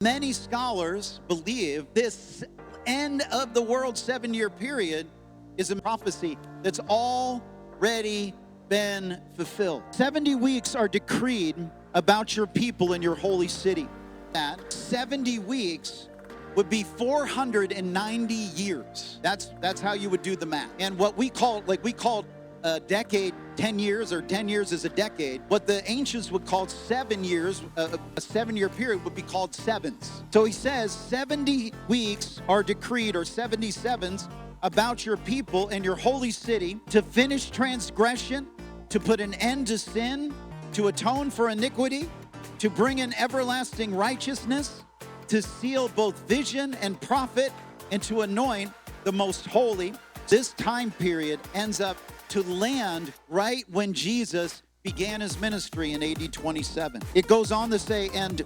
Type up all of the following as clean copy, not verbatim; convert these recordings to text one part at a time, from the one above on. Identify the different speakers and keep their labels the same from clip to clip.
Speaker 1: Many scholars believe this end of the world 7-year period is a prophecy that's already been fulfilled. 70 weeks are decreed about your people in your holy city. That 70 weeks would be 490 years. That's how you would do the math. And what we call a decade 10 years, or 10 years is a decade. What the ancients would call 7 years, a 7-year period, would be called sevens. So he says 70 weeks are decreed, or 77s, about your people and your holy city, to finish transgression, to put an end to sin, to atone for iniquity, to bring in everlasting righteousness, to seal both vision and prophet, and to anoint the most holy. This time period ends up to land right when Jesus began his ministry in AD 27. It goes on to say, and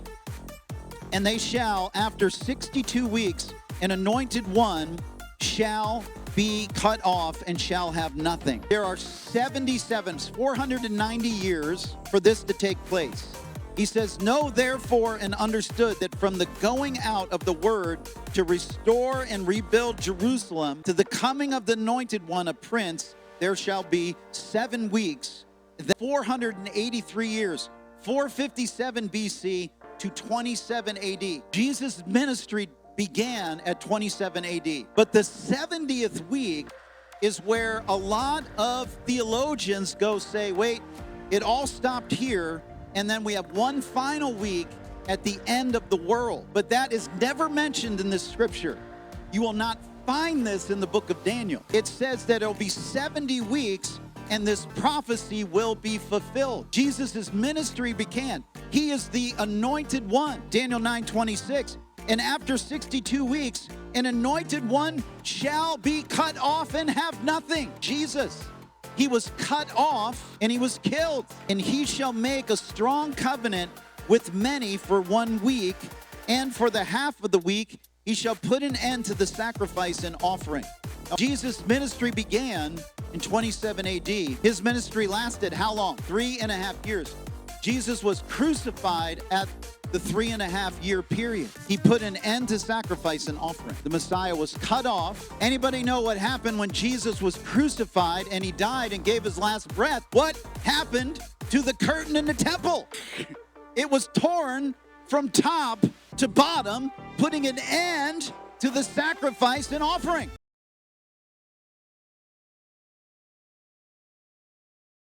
Speaker 1: they shall, after 62 weeks, an anointed one shall be cut off and shall have nothing. There are 77, 490 years for this to take place. He says, know therefore and understood that from the going out of the word to restore and rebuild Jerusalem to the coming of the anointed one, a prince, there shall be 7 weeks, 483 years, 457 BC to 27 AD. Jesus' ministry began at 27 AD. But the 70th week is where a lot of theologians go say, wait, it all stopped here, and then we have one final week at the end of the world. But that is never mentioned in this scripture. You will not find this in the book of Daniel. It says that it'll be 70 weeks and this prophecy will be fulfilled. Jesus' ministry began. He is the anointed one. Daniel 9:26. And after 62 weeks, an anointed one shall be cut off and have nothing. Jesus, he was cut off and he was killed. And he shall make a strong covenant with many for 1 week, and for the half of the week he shall put an end to the sacrifice and offering. Jesus' ministry began in 27 AD. His ministry lasted how long? 3.5 years. Jesus was crucified at the 3.5-year period. He put an end to sacrifice and offering. The Messiah was cut off. Anybody know what happened when Jesus was crucified and he died and gave his last breath? What happened to the curtain in the temple? It was torn from top to bottom, putting an end to the sacrifice and offering.